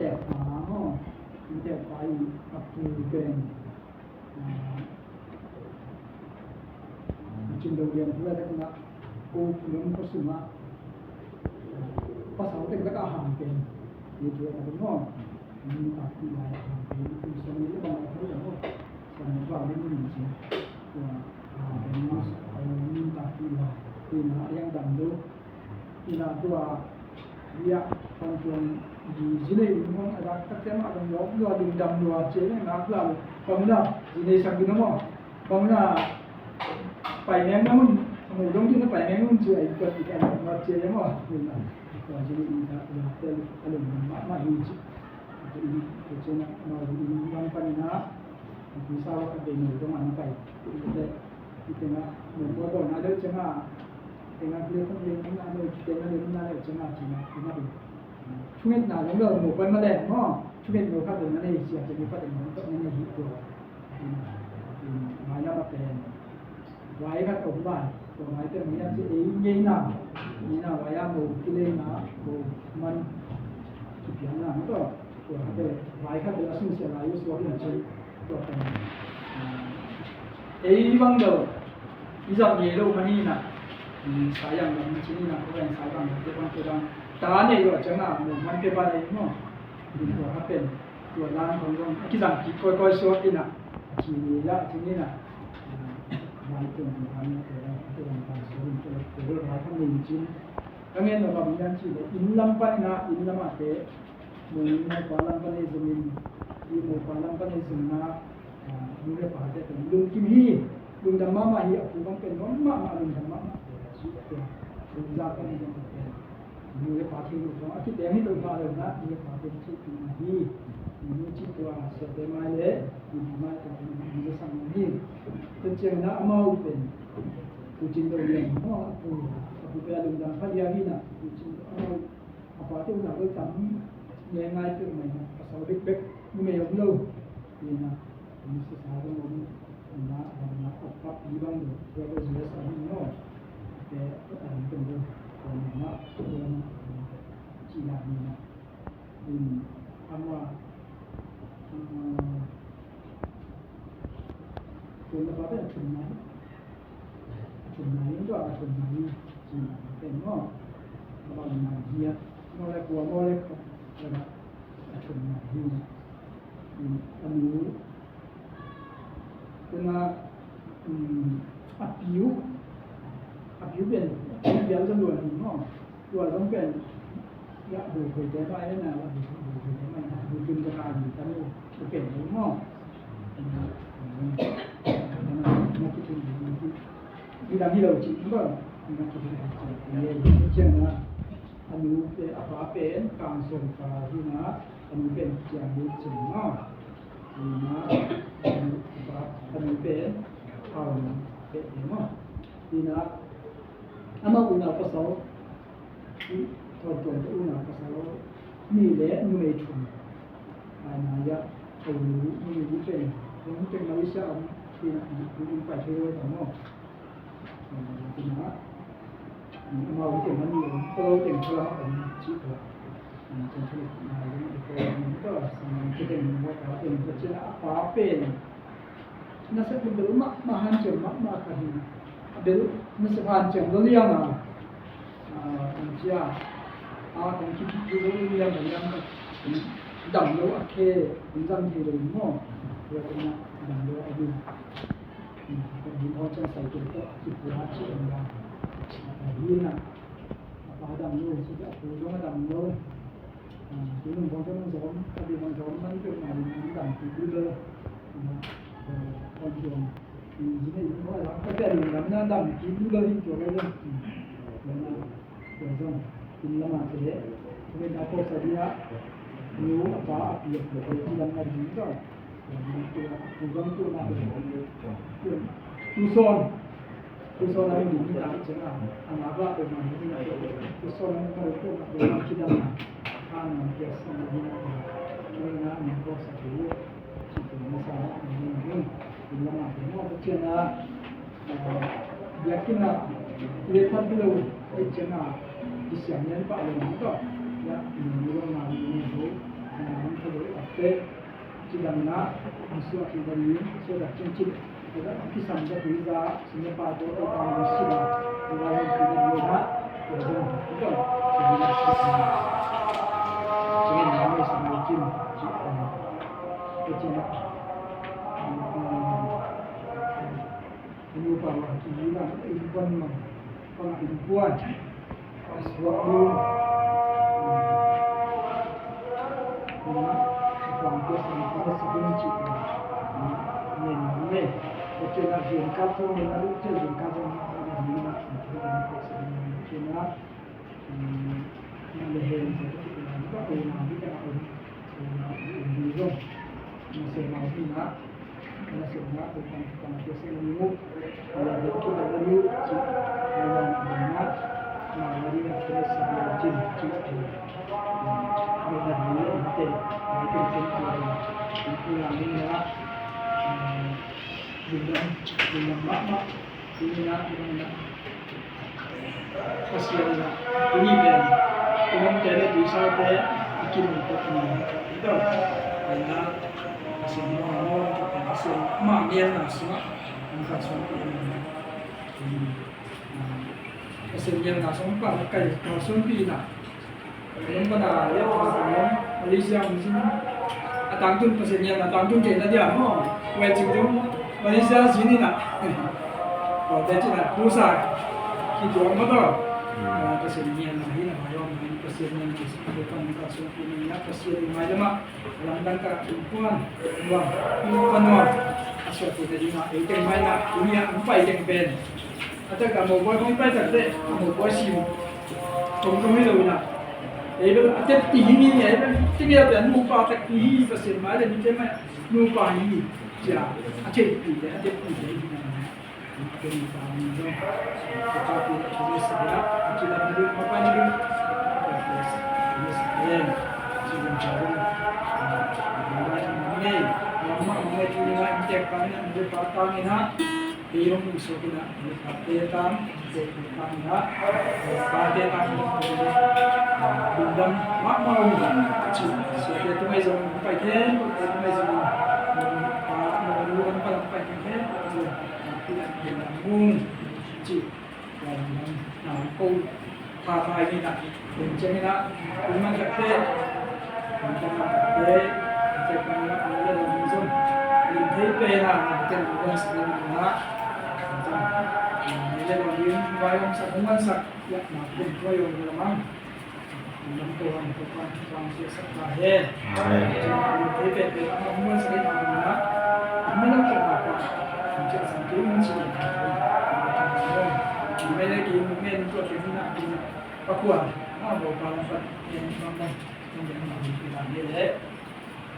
แต่หาเนาะแต่ไปอับคือเป็นจินโดเรียนเพื่อได้นะกูเรื่องก็สุมาภาษาเด็กก็อาหารเป็นมีตัวอะไรเนาะมีตัดที่ไหนอาหารเป็นคือสมัยบางเขาเรียกว่าสมัยว่าไม่มีจริงว่าเป็นมีตัดที่ไหนที่น่ายังดังดูที่น่าตัวเรียกคนจนดีจีเนมันอะไรก็จะมาดังยกยอดดังยอดเจ๊เนี่ยนักเราฟังนะจีเนสังกินมั้งฟังนะไปแม่มันหนูต้องที่จะไปแม่มันช่วยก็อีกอย่างมาเจ๊มั้งนี่นะก็จีเนอีกแล้วแต่อะไรมาหิจิjadi kecena mau ini panina bisa ada ni tu mana pai kita nak membuat ada cuma dengan beliau pun ada kita ada cuma cumaช่วยหน่าเรื่องหมู่เป็นมาแลเนาะช่วยหมู่ครับเป็นนั่นเองเสียจะมีประเด็นมันก็นั่นหิตัวหมายแล้วเป็นไว้ครับผมบ้านตัวหมายแต่มีอันที่เองยิ่งหนักนี่นะไว้หมู่กิเลสนะหมู่มันสุดยอดนะมันก็ตัวครับไว้ครับเป็นอาชีพเสียรายอยู่ส่วนหนึ่งชิ้นตัวเป็นบางเดียวอีจับเยลูมันนี่นะสายอย่างมันชิ้นนี้นะเขาเป็นสายบางเดี๋ยวบางตัวบางตาเนี่ยอยู่จังหวะมันเป็นอะไรเนาะมีตัวครับเป็นตัวร้านของเราที่สั่งกินค่อยๆสวดนี่นะทีนี้ละทีนี้นะร้านตัวนี้ร้านนี้ตัวร้านสวดตัวร้านทำหนึ่งชิ้นแล้วเนี่ยเราบอกอย่างที่เลยอินลัมปันนะอินลัมอาเตมือในปาลัมปันในสมินที่มือปาลัมปันในสมินะมือในปาเตเป็นลุงกิมฮีลุงดำมามาฮีakuต้องเป็นน้องมาลุงดำมาสุดยอดลุงยากันนี่ยังเป็นมีปาที่อยู่ตรงที่แต่ให้ตัวมาเลยนะมีปาที่ที่มีมีที่ตัวเสพมาเลยมีมาตัวมีจะสั่งนี่เป็นเจ้าหน้าอามาอุเป็นผู้จินตัวเองเนาะผู้เป็นลุงดำพัทยาฮีนะผู้จินอามาอาปาที่เราทำยังไงตัวใหม่นะภาษาเด็กๆไม่ยอมรู้นี่นะมีภาษาตรงนี้นะปับยี่บ้างเลยเราก็จะสอนเนาะแต่เป็นเรื่องของนะจีนนี่นะคำว่าตัวละครเป็นชุนไหนก็ชุนไหนจีนเป็นเนาะบางอย่างเฮียโมเลกุลนะชุนไหนอันนี้เป็นอับผิวเป็นเดียวจำนวนเนาะตัวต้องเป็นยะดูเคยได้ได้นะว่าดูได้ไหมดูกินจะการอยู่ตั้งจะเป็นเนาะมาคิดถึงที่ดังที่เราจิตก็มาคิดถึงเนี่ยเช่นนะอันนี้เป็นอาภาเป็นการส่งฟ้าที่นะอันนี้เป็นเจียงดีจริงเนาะนี่นะอันนี้เป็นเอาเป็นเนาะนี่นะอามาอุณาภาษาถอดตัวอุณาภาษานี่แหละนุ่มชุนอันนั้นยะเขานี่เป็นมาเลเซียที่นะที่ไปช่วยต่อเนาะนี่นะอามาอุเต็มมันนี่เราเต็มพลังของชีวิตจนชีวิตนายก็สมัยที่เป็นว่าเป็นเจ้าอาภาเป็นnasa belum mahancur mak kahina belum nasa hancur loliang dia kan kita loliang yang dam lo akhe injang thi lo mo ya kena dam lo adu di hotel sai tu ki pura chi anda hina apa dam lo sudah pura dam lo dulu bangsa zon tapi bangsa man tu dam tu loคนที่นี่ว่าเราแต่หลังนั้นดำกินดูเลยจบเลยนะนะเดี๋ยวต้องกินละมาเสร็จไม่ได้พอสักทีนะนิ้วป้าเปียกเลยที่ลำนั้นดีก็ตัวตัวนะตัวโซนอะไรดีที่ร้านเจ้าอามาบ้าเป็นมันที่ไหนตัวโซนนั้นก็เลยพวกเราคิดได้นะข้างมันเกี่ยวกับมันนะมันก็สักทีที่เป็นภาษาlama semua cina yakin lihat dulu cina isiannya Pak Leman tu ya ini orang ini tu sampai Cidamna Musuh Akibari Sudah cincin Juga kisah Jatiza Senyapa Itu Orang Sila Orang Tidak Lihat Orang Betul Sebenarnya Jangan namai sama Jin Kecil Ini bahwa Kira Ibuan Pengibuan Suatu Kampus yang kita sebenci ini kecil aja kampung yang ada kecil kampung yang di mana Cina melihat apa pun nanti kan di zon masih mau Cina masih nak bukan kampus yang dulu kalau itu dari Cina banyak mari kita sebenci dengan dulu itu yang ini lah dengan mama ini lah kasihan lah ini ben dengan cara bisa deh bikin itu karena semua orang masuk mamia semua angkat semua kasihan langsung pakai langsung pindah yang pada ya orang Malaysia mungkin tangtung pesennya tangtung kita dia mau wajib Malaysia sini nak kalau dia cina pusat kita betul pesennya ini lah yang pesennya bukan kasus ini ya pesen macam langgan ke umpuan uang asal kita juga itu mana dunia empat yang ben ada kamu buat empat tak kamu buat sih tunggu dulu nak Eben até tinggi ni, eben tinggi ada nupa tak tinggi pasien mana ni cuma nupa ini, jadi aje tinggi, aje tinggi. Jadi kami tu, kita tulis segera, kita beri apa ni? Tulis sekian, sebelum jalan. Ini, mama ini cek kami nak berpatang ni nak. Iyong gusto ko na ipagpilitan, ipagpilitan na, ipagpilitan bundang makmaulan. So, ito may isang pagkain, ito may isang maulugan pa ng pagkain, ipagpilitan mong kung papay nila, kung siya nila, kung magkakte, kung magkakte, cek kami na pala ng isang, hindi pera natin buwan sa mga nila yung bayong sa bumansak yak natin ko yung lamang yung tuwan ko pa sa kahit yung pepe ang bumansak ang mga ano lang po ako yung siya sa tingin siya yung may naging men ko yung natin pakuan mo parang pa yung mga yung mga